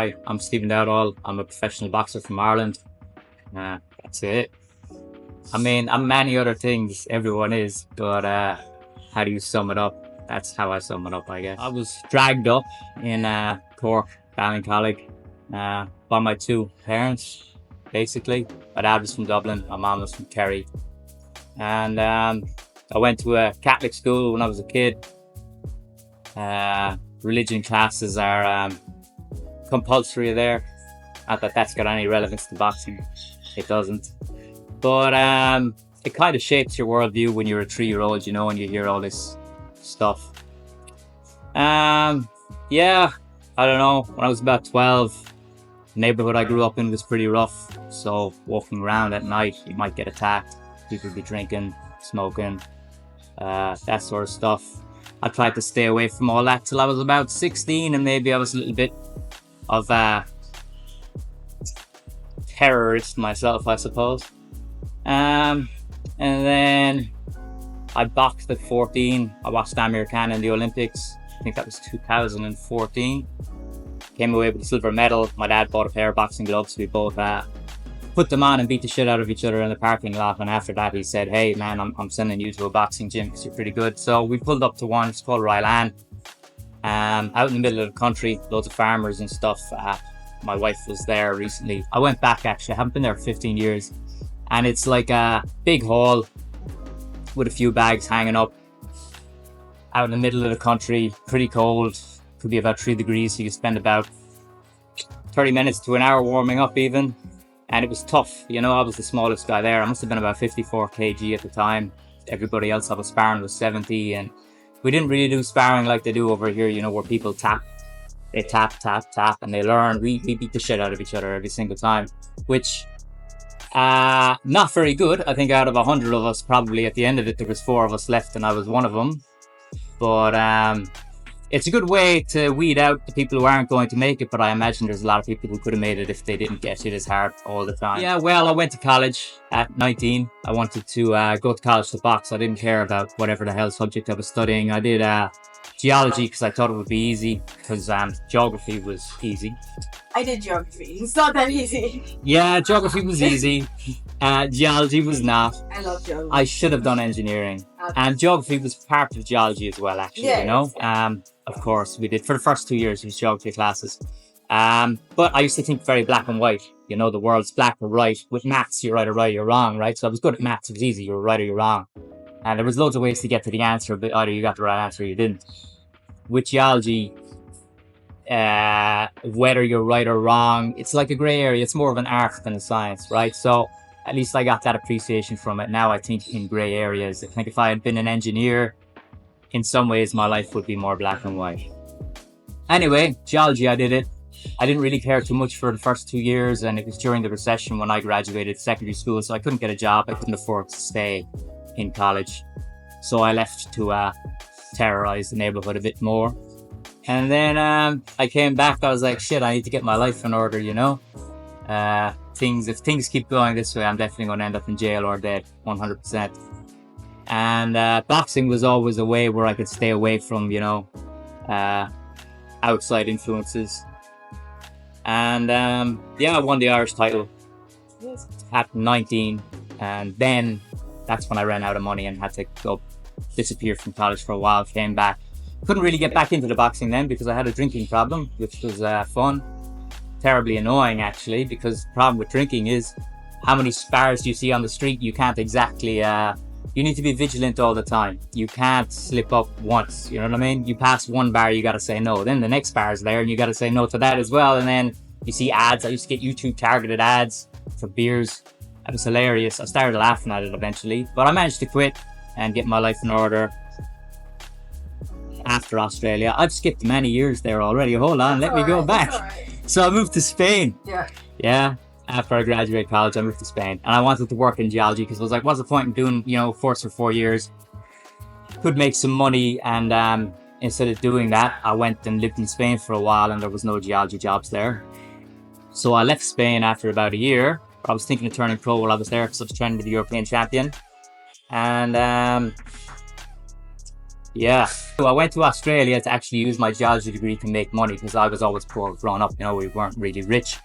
Hi, I'm Steve Dowdall. I'm a professional boxer from Ireland. That's it. I mean, I'm many other things, everyone is, but how do you sum it up? That's how I sum it up, I guess. I was dragged up in Cork, Ballincollig, by my two parents, basically. My dad was from Dublin, my mom was from Kerry. And I went to a Catholic school when I was a kid. Religion classes are compulsory there. Not that that's got any relevance to boxing. It doesn't. But it kind of shapes your worldview when you're a 3-year-old, you know, and you hear all this stuff. Yeah, I don't know. When I was about 12, the neighborhood I grew up in was pretty rough. So walking around at night, you might get attacked. People would be drinking, smoking, that sort of stuff. I tried to stay away from all that till I was about 16, and maybe I was a little bit of a terrorist myself, I suppose. And then I boxed at 14. I watched Amir Khan in the Olympics. I think that was 2014. Came away with a silver medal. My dad bought a pair of boxing gloves. We both put them on and beat the shit out of each other in the parking lot. And after that, he said, "Hey man, I'm sending you to a boxing gym because you're pretty good." So we pulled up to one. It's called Rylan. Out in the middle of the country, loads of farmers and stuff. My wife was there recently. I went back actually. I haven't been there for 15 years. And it's like a big hall with a few bags hanging up out in the middle of the country. Pretty cold. Could be about 3 degrees. So you could spend about 30 minutes to an hour warming up even. And it was tough. You know, I was the smallest guy there. I must have been about 54 kg at the time. Everybody else I was sparring was 70. And we didn't really do sparring like they do over here, you know, where people tap. They tap, tap, tap, and they learn. We beat the shit out of each other every single time, which, not very good. I think out of 100 of us, probably at the end of it, there was 4 of us left, and I was one of them. But it's a good way to weed out the people who aren't going to make it, but I imagine there's a lot of people who could have made it if they didn't get it as hard all the time. Yeah, well, I went to college at 19. I wanted to go to college to box. I didn't care about whatever the hell subject I was studying. I did geology because I thought it would be easy, because geography was easy. I did geography. It's not that easy. Yeah, geography was easy. Geology was not. I love geography. I should have done engineering. And geography was part of geology as well, actually, Yeah, you know. Of course, we did, for the first 2 years, it was geography classes. But I used to think very black and white. You know, the world's black or right. With maths, you're right or right, you're wrong, right? So I was good at maths. It was easy. You were right or you're wrong. And there was loads of ways to get to the answer, but either you got the right answer or you didn't. With geology, whether you're right or wrong, it's like a gray area. It's more of an art than a science, right? So at least I got that appreciation from it. Now I think in gray areas. I think if I had been an engineer, in some ways my life would be more black and white. Anyway, geology, I did it. I didn't really care too much for the first 2 years, and it was during the recession when I graduated secondary school, so I couldn't get a job. I couldn't afford to stay in college. So I left to terrorize the neighborhood a bit more. And then I came back. I was like, shit, I need to get my life in order, you know. If things keep going this way, I'm definitely going to end up in jail or dead, 100%. And boxing was always a way where I could stay away from, you know, outside influences. And yeah, I won the Irish title at 19. And then that's when I ran out of money and had to go disappear from college for a while. Came back. Couldn't really get back into the boxing then because I had a drinking problem, which was fun. Terribly annoying, actually, because the problem with drinking is how many spars you see on the street. You can't exactly... you need to be vigilant all the time. You can't slip up once, you know what I mean? You pass one bar, you got to say no. Then the next bar is there and you got to say no to that as well. And then you see ads. I used to get YouTube targeted ads for beers. That was hilarious. I started laughing at it eventually, but I managed to quit and get my life in order after Australia. I've skipped many years there already. Hold on, let me go back. Right. So I moved to Spain. Yeah. After I graduated college, I moved to Spain, and I wanted to work in geology because I was like, what's the point in doing, you know, course for 4 years? Could make some money, and instead of doing that, I went and lived in Spain for a while, and there was no geology jobs there. So I left Spain after about a year. I was thinking of turning pro while I was there because I was training to be European champion. And yeah, So I went to Australia to actually use my geology degree to make money because I was always poor growing up. You know, we weren't really rich.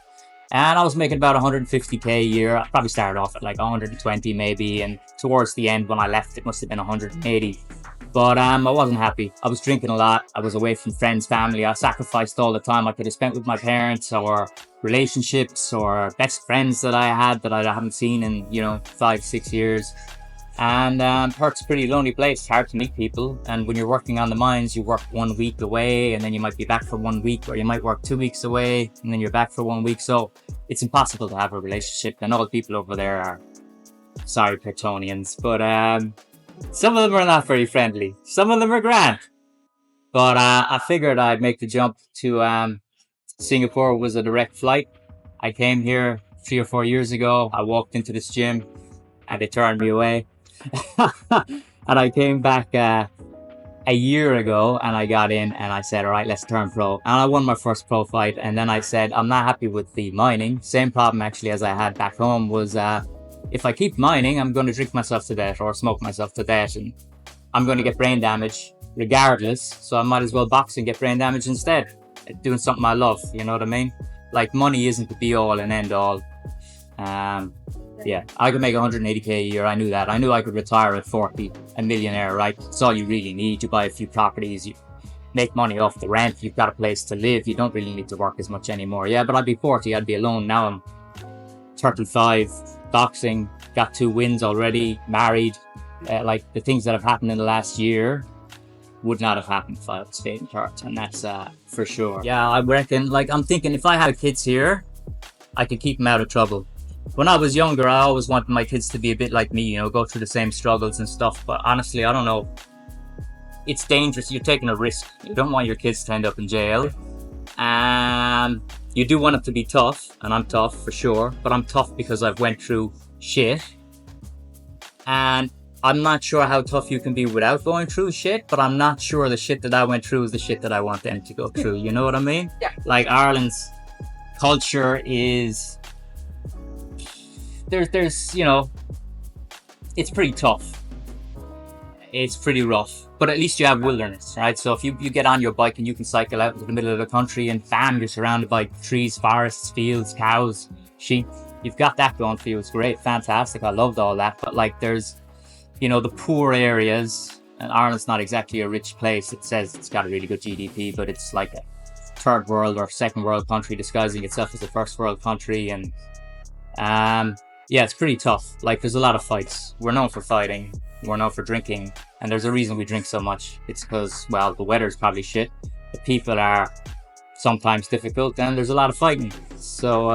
And I was making about 150k a year. I probably started off at like 120 maybe. And towards the end when I left, it must have been 180. But I wasn't happy. I was drinking a lot. I was away from friends, family. I sacrificed all the time I could have spent with my parents or relationships or best friends that I had that I haven't seen in, 5-6 years. And Perth's a pretty lonely place. It's hard to meet people. And when you're working on the mines, you work 1 week away and then you might be back for 1 week, or you might work 2 weeks away and then you're back for 1 week. So it's impossible to have a relationship. And all the people over there are, sorry, Pertonians, but some of them are not very friendly. Some of them are grand. But I figured I'd make the jump to Singapore. It was a direct flight. I came here 3 or 4 years ago. I walked into this gym and they turned me away. And I came back a year ago and I got in and I said, all right, let's turn pro. And I won my first pro fight. And then I said, I'm not happy with the mining. Same problem actually as I had back home was if I keep mining, I'm going to drink myself to death or smoke myself to death. And I'm going to get brain damage regardless. So I might as well box and get brain damage instead. Doing something I love, you know what I mean? Like money isn't the be all and end all. Yeah, I could make 180k a year. I knew that. I knew I could retire at 40, a millionaire, right? It's all you really need. You buy a few properties, you make money off the rent, you've got a place to live. You don't really need to work as much anymore. Yeah, but I'd be 40, I'd be alone. Now I'm 35, boxing, got 2 wins already, married. Like the things that have happened in the last year would not have happened if I was stayed in Perth, and that's for sure. Yeah, I reckon, like I'm thinking if I had kids here, I could keep them out of trouble. When I was younger, I always wanted my kids to be a bit like me, go through the same struggles and stuff. But honestly, I don't know. It's dangerous. You're taking a risk. You don't want your kids to end up in jail. You do want it to be tough, and I'm tough for sure. But I'm tough because I've went through shit. And I'm not sure how tough you can be without going through shit. But I'm not sure the shit that I went through is the shit that I want them to go through. You know what I mean? Yeah. Like Ireland's culture is... There's it's pretty tough. It's pretty rough, but at least you have wilderness, right? So if you get on your bike and you can cycle out into the middle of the country and bam, you're surrounded by trees, forests, fields, cows, sheep. You've got that going for you. It's great, fantastic. I loved all that. But like there's, the poor areas, and Ireland's not exactly a rich place. It says it's got a really good GDP, but it's like a third world or second world country disguising itself as a first world country. And yeah, it's pretty tough. Like there's a lot of fights. We're known for fighting. We're known for drinking. And there's a reason we drink so much. It's because, well, the weather's probably shit. The people are sometimes difficult and there's a lot of fighting. So,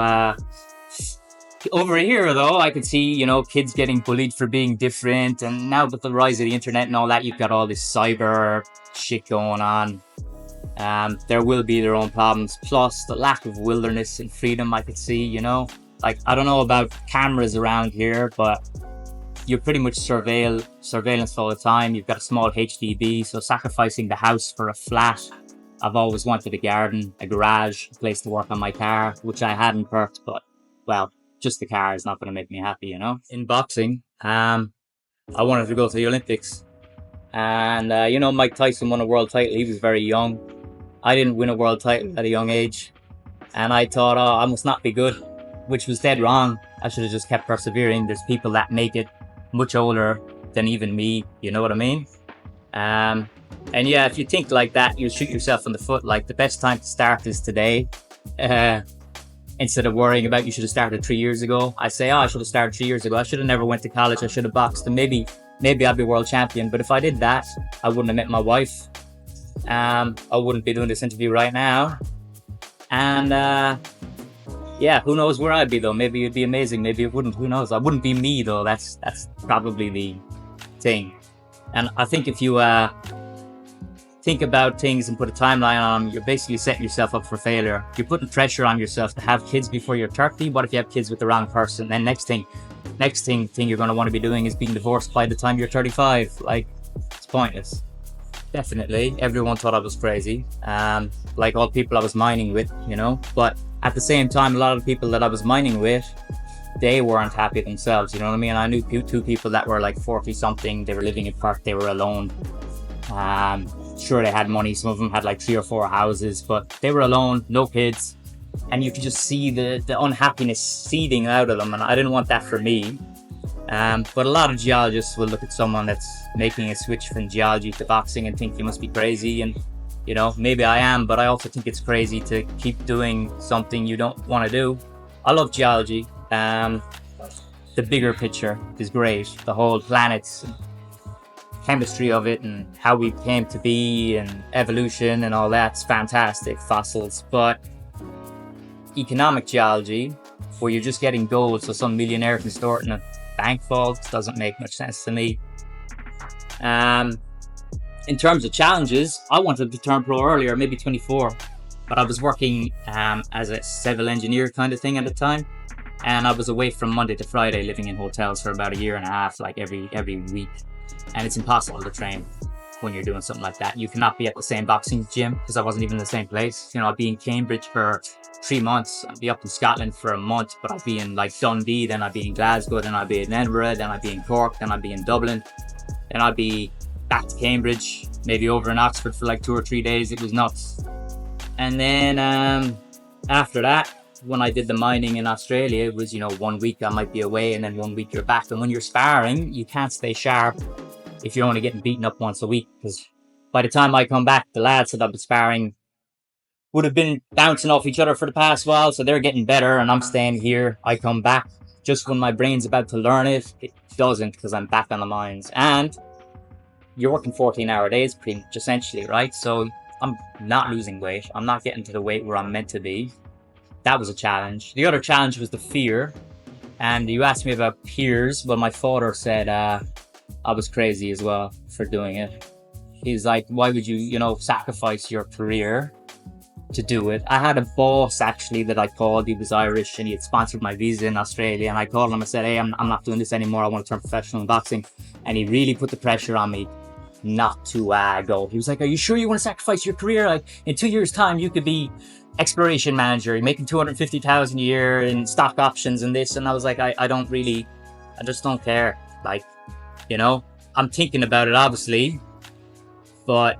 over here though, I could see, kids getting bullied for being different. And now with the rise of the internet and all that, you've got all this cyber shit going on. There will be their own problems. Plus the lack of wilderness and freedom I could see, Like, I don't know about cameras around here, but you're pretty much surveillance all the time. You've got a small HDB, so sacrificing the house for a flat. I've always wanted a garden, a garage, a place to work on my car, which I had in Perth, but, well, just the car is not going to make me happy, In boxing, I wanted to go to the Olympics. And, Mike Tyson won a world title. He was very young. I didn't win a world title at a young age. And I thought, I must not be good. Which was dead wrong. I should have just kept persevering. There's people that make it much older than even me, you know what I mean? And yeah, if you think like that, you'll shoot yourself in the foot. Like the best time to start is today. Instead of worrying about you should have started 3 years ago. I say, I should have started 3 years ago. I should have never went to college. I should have boxed and maybe I'd be world champion. But if I did that, I wouldn't have met my wife. I wouldn't be doing this interview right now. And yeah, who knows where I'd be though? Maybe it'd be amazing, maybe it wouldn't, who knows? I wouldn't be me though, that's probably the thing. And I think if you think about things and put a timeline on them, you're basically setting yourself up for failure. You're putting pressure on yourself to have kids before you're 30. What if you have kids with the wrong person? Then next thing you're going to want to be doing is being divorced by the time you're 35. Like, it's pointless. Definitely, everyone thought I was crazy. Like all people I was mining with, but at the same time, a lot of the people that I was mining with, they weren't happy themselves, you know what I mean? I knew 2 people that were like 40 something, they were living in Perth, they were alone. Sure, they had money. Some of them had like 3 or 4 houses, but they were alone, no kids. And you could just see the unhappiness seething out of them. And I didn't want that for me. But a lot of geologists will look at someone that's making a switch from geology to boxing and think you must be crazy. And, you know, maybe I am, but I also think it's crazy to keep doing something you don't want to do. I love geology. The bigger picture is great. The whole planet's chemistry of it and how we came to be and evolution and all that's fantastic, fossils. But economic geology, where you're just getting gold so some millionaire can store it in a bank vault, doesn't make much sense to me. In terms of challenges, I wanted to turn pro earlier, maybe 24, but I was working as a civil engineer kind of thing at the time, and I was away from Monday to Friday, living in hotels for about a year and a half, like every week. And it's impossible to train when you're doing something like that. You cannot be at the same boxing gym, because I wasn't even in the same place. You know, I'd be in Cambridge for 3 months, I'd be up in Scotland for a month, but I'd be in like Dundee, then I'd be in Glasgow, then I'd be in Edinburgh, then I'd be in Cork, then I'd be in Dublin, then I'd be back to Cambridge, maybe over in Oxford for like 2 or 3 days. It was nuts. And then after that, when I did the mining in Australia, it was, you know, 1 week I might be away and then 1 week you're back. And when you're sparring, you can't stay sharp if you're only getting beaten up once a week, because by the time I come back, the lads that I've been sparring would have been bouncing off each other for the past while, so they're getting better and I'm staying here. I come back just when my brain's about to learn it. It doesn't, because I'm back on the mines. And you're working 14-hour days pretty much essentially, right? So I'm not losing weight. I'm not getting to the weight where I'm meant to be. That was a challenge. The other challenge was the fear. And you asked me about peers. Well, my father said I was crazy as well for doing it. He's like, why would you, you know, sacrifice your career to do it? I had a boss actually that I called. He was Irish and he had sponsored my visa in Australia. And I called him. I said, hey, I'm not doing this anymore. I want to turn professional in boxing. And he really put the pressure on me not to go. He was like, are you sure you want to sacrifice your career? Like, in 2 years' time, you could be exploration manager. You're making 250,000 a year in stock options and this. And I was like, I just don't care. Like, you know, I'm thinking about it, obviously. But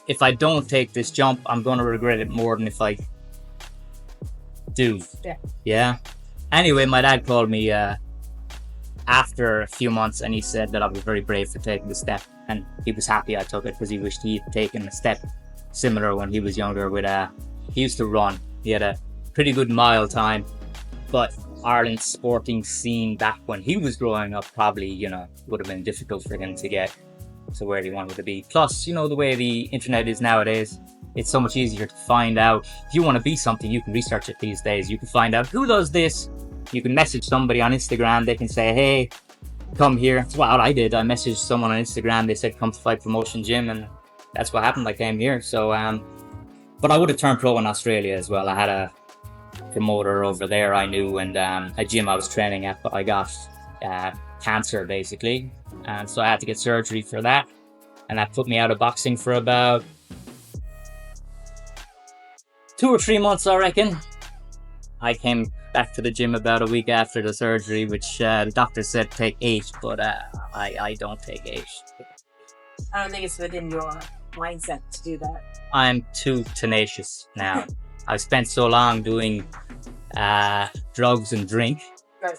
if I don't take this jump, I'm going to regret it more than if I do. Yeah. Anyway, my dad called me after a few months and he said that I was very brave for taking the step. And he was happy I took it, because he wished he'd taken a step similar when he was younger. He used to run. He had a pretty good mile time. But Ireland's sporting scene back when he was growing up probably, you know, would have been difficult for him to get to where he wanted to be. Plus, you know, the way the internet is nowadays, it's so much easier to find out. If you want to be something, you can research it these days. You can find out who does this. You can message somebody on Instagram. They can say, hey, come here. That's what I did. I messaged someone on Instagram. They said, come to Fight Promotion Gym. And that's what happened. I came here. So, but I would have turned pro in Australia as well. I had a promoter over there I knew, and a gym I was training at, but I got cancer basically, and so I had to get surgery for that, and that put me out of boxing for about 2 or 3 months, I reckon. I came back to the gym about a week after the surgery, which the doctor said take 8, but I don't take 8. I don't think it's within your mindset to do that. I'm too tenacious now. I've spent so long doing drugs and drink, Right.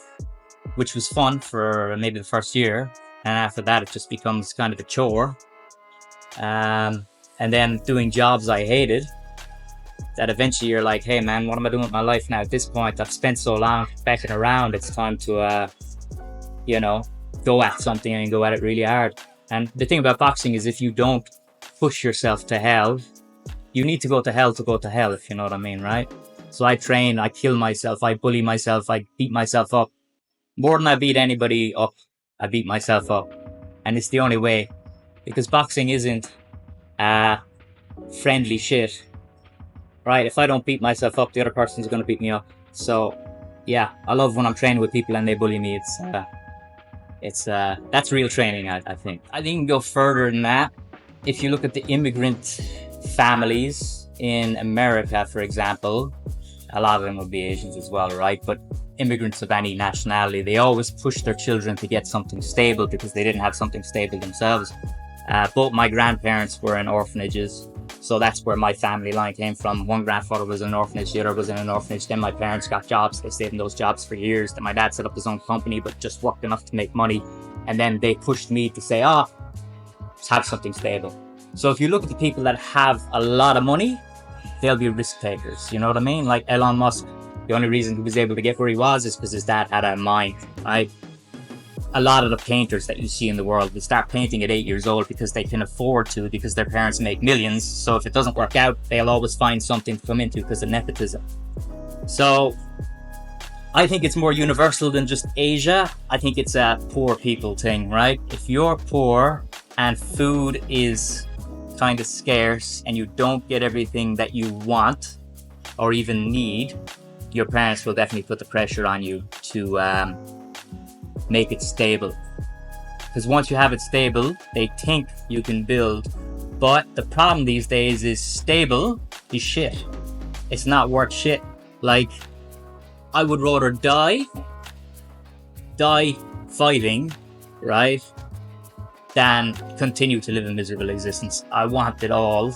which was fun for maybe the first year. And after that, it just becomes kind of a chore. And then doing jobs I hated, that eventually you're like, hey man, what am I doing with my life now? At this point, I've spent so long backing around. It's time to, you know, go at something and go at it really hard. And the thing about boxing is if you don't push yourself to hell, you need to go to hell, if you know what I mean, right? So I train, I kill myself, I bully myself, I beat myself up. More than I beat anybody up, I beat myself up. And it's the only way. Because boxing isn't friendly shit, right? If I don't beat myself up, the other person's going to beat me up. So, yeah, I love when I'm training with people and they bully me. That's real training, I think. I think you can go further than that. If you look at the immigrant families in America, for example, a lot of them will be Asians as well, right? But immigrants of any nationality, they always push their children to get something stable because they didn't have something stable themselves. Both my grandparents were in orphanages, so that's where my family line came from. One grandfather was in an orphanage, the other was in an orphanage. Then my parents got jobs. They stayed in those jobs for years. Then my dad set up his own company, but just worked enough to make money. And then they pushed me to say, let's have something stable. So if you look at the people that have a lot of money, they'll be risk takers. You know what I mean? Like Elon Musk, the only reason he was able to get where he was is because his dad had a mind, right? A lot of the painters that you see in the world, they start painting at 8 years old because they can afford to, because their parents make millions. So if it doesn't work out, they'll always find something to come into because of nepotism. So I think it's more universal than just Asia. I think it's a poor people thing, right? If you're poor and food is kind of scarce and you don't get everything that you want or even need, your parents will definitely put the pressure on you to make it stable. Because once you have it stable, they think you can build. But the problem these days is stable is shit. It's not worth shit. Like, I would rather die fighting, right, than continue to live a miserable existence. I want it all.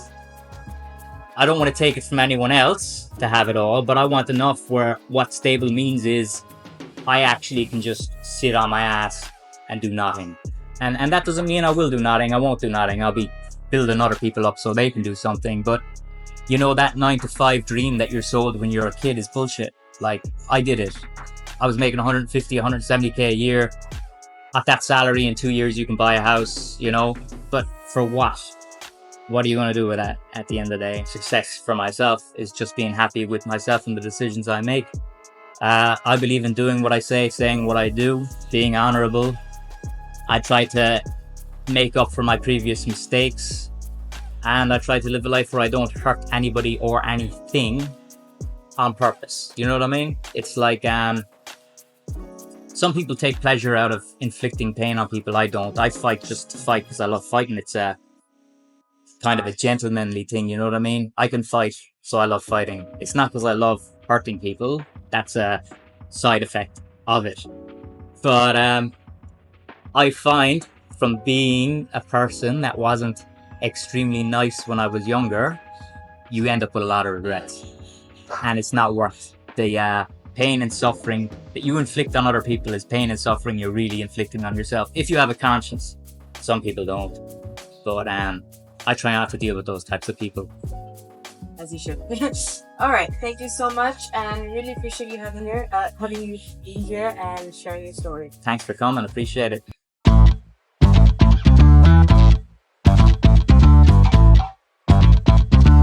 I don't want to take it from anyone else to have it all, but I want enough where what stable means is I actually can just sit on my ass and do nothing. And that doesn't mean I will do nothing. I won't do nothing. I'll be building other people up so they can do something. But you know, that 9-to-5 dream that you're sold when you're a kid is bullshit. Like, I did it. I was making 150, 170k a year. At that salary, in 2 years you can buy a house, you know. But for what? What are you going to do with that at the end of the day? Success for myself is just being happy with myself and the decisions I make. I believe in doing what I say, saying what I do, being honorable. I try to make up for my previous mistakes, and I try to live a life where I don't hurt anybody or anything on purpose. You know what I mean? It's like some people take pleasure out of inflicting pain on people. I don't. I fight just to fight because I love fighting. It's a kind of a gentlemanly thing, you know what I mean? I can fight, so I love fighting. It's not because I love hurting people. That's a side effect of it. But I find from being a person that wasn't extremely nice when I was younger, you end up with a lot of regrets. And it's not worth the pain and suffering that you inflict on other people is pain and suffering you're really inflicting on yourself. If you have a conscience. Some people don't. But I try not to deal with those types of people. As you should. All right, thank you so much, and really appreciate you having you be here and sharing your story. Thanks for coming. Appreciate it.